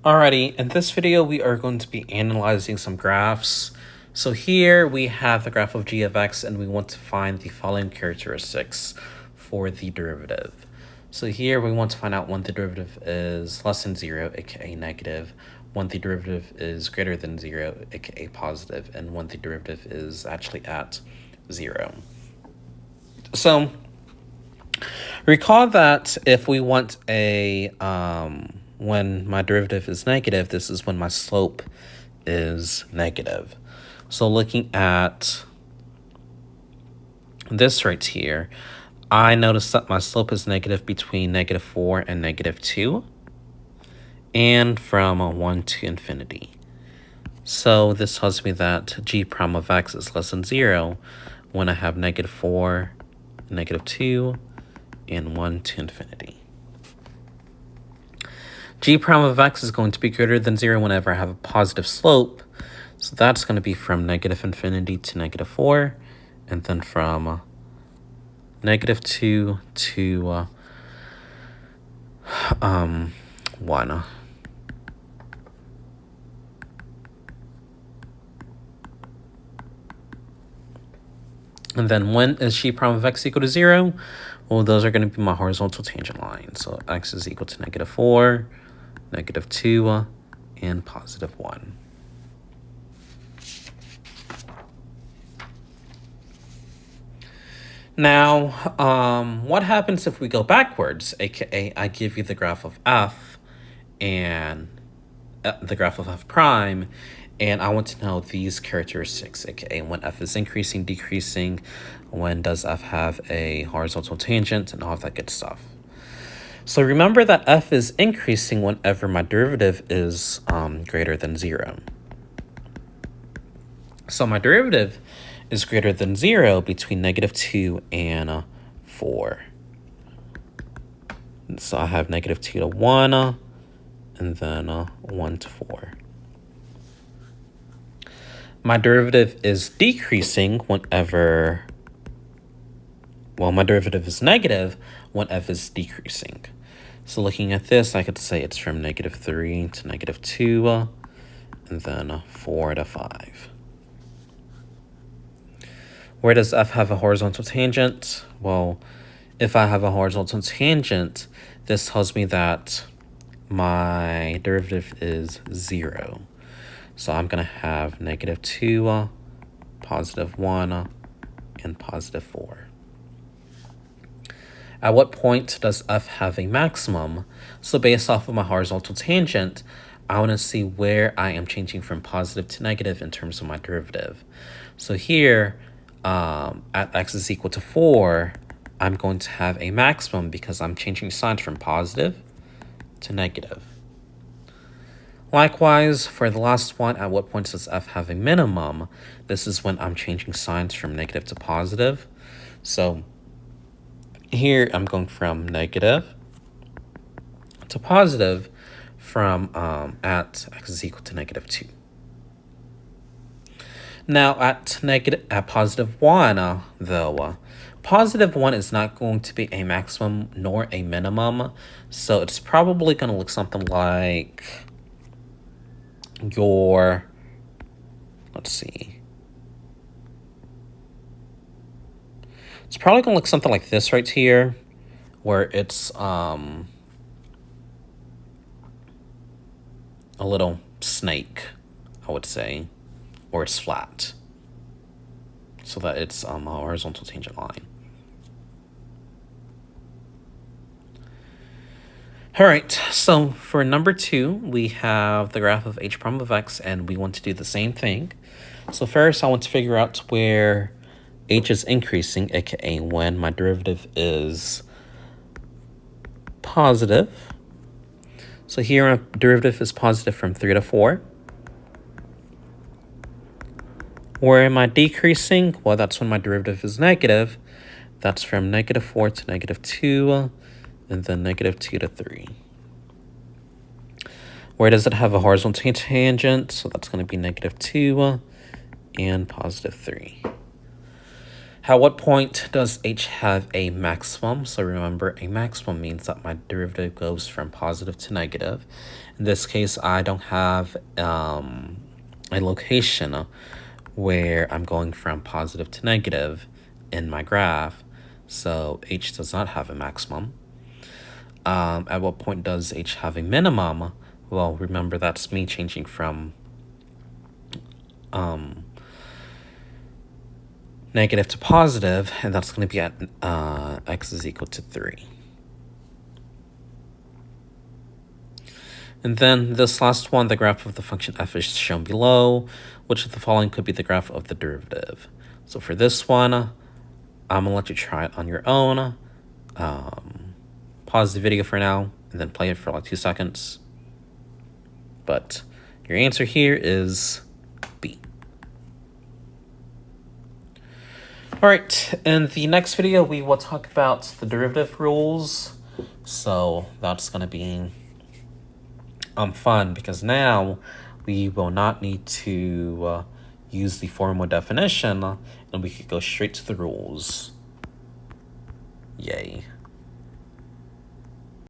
Alrighty, in this video we are going to be analyzing some graphs. So here we have the graph of g of x and we want to find the following characteristics for the derivative. So here we want to find out when the derivative is less than 0, aka negative, when the derivative is greater than 0, aka positive, and when the derivative is actually at 0. So recall that if we want a when my derivative is negative, this is when my slope is negative. So looking at this right here, I notice that my slope is negative between -4 and -2, and from 1 to infinity. So this tells me that g prime of x is less than 0 when I have -4, -2, and 1 to infinity. G prime of x is going to be greater than 0 whenever I have a positive slope. So that's going to be from -infinity to -4, and then from -2 to 1. And then when is g prime of x equal to 0? Well, those are going to be my horizontal tangent lines. So x is equal to -4, -2, and +1. Now, what happens if we go backwards? AKA, I give you the graph of f and the graph of f prime, and I want to know these characteristics, aka when f is increasing, decreasing, when does f have a horizontal tangent, and all of that good stuff. So remember that f is increasing whenever my derivative is greater than 0. So my derivative is greater than 0 between -2 and 4. So I have -2 to 1, and then 1 to 4. My derivative is decreasing whenever, well, my derivative is negative when f is decreasing. So looking at this, I could say it's from -3 to -2, and then 4 to 5. Where does f have a horizontal tangent? Well, if I have a horizontal tangent, this tells me that my derivative is 0. So I'm going to have -2, +1, and +4. At what point does f have a maximum? So based off of my horizontal tangent, I want to see where I am changing from positive to negative in terms of my derivative. So here, at x is equal to 4, I'm going to have a maximum because I'm changing signs from positive to negative. Likewise, for the last one, at what point does f have a minimum? This is when I'm changing signs from negative to positive. So here I'm going from negative to positive from at x is equal to -2. Now at +1, though, +1 is not going to be a maximum nor a minimum, so it's probably going to look something like your, let's see, it's probably going to look something like this right here, where it's a little snake, I would say, or it's flat, so that it's a horizontal tangent line. All right, so for number 2, we have the graph of h prime of x, and we want to do the same thing. So first, I want to figure out where h is increasing, aka when my derivative is positive. So here, my derivative is positive from 3 to 4. Where am I decreasing? Well, that's when my derivative is negative. That's from -4 to -2, and then -2 to 3. Where does it have a horizontal tangent? So that's going to be -2 and +3. At what point does h have a maximum? So remember, a maximum means that my derivative goes from positive to negative. In this case, I don't have a location where I'm going from positive to negative in my graph, so h does not have a maximum. At what point does h have a minimum? Well, remember, that's me changing from negative to positive, and that's going to be at x is equal to 3. And then this last one, the graph of the function f is shown below. Which of the following could be the graph of the derivative? So for this one, I'm going to let you try it on your own. Pause the video for now, and then play it for like 2 seconds. But your answer here is B. All right, in the next video, we will talk about the derivative rules. So that's going to be fun, because now we will not need to use the formal definition, and we could go straight to the rules. Yay.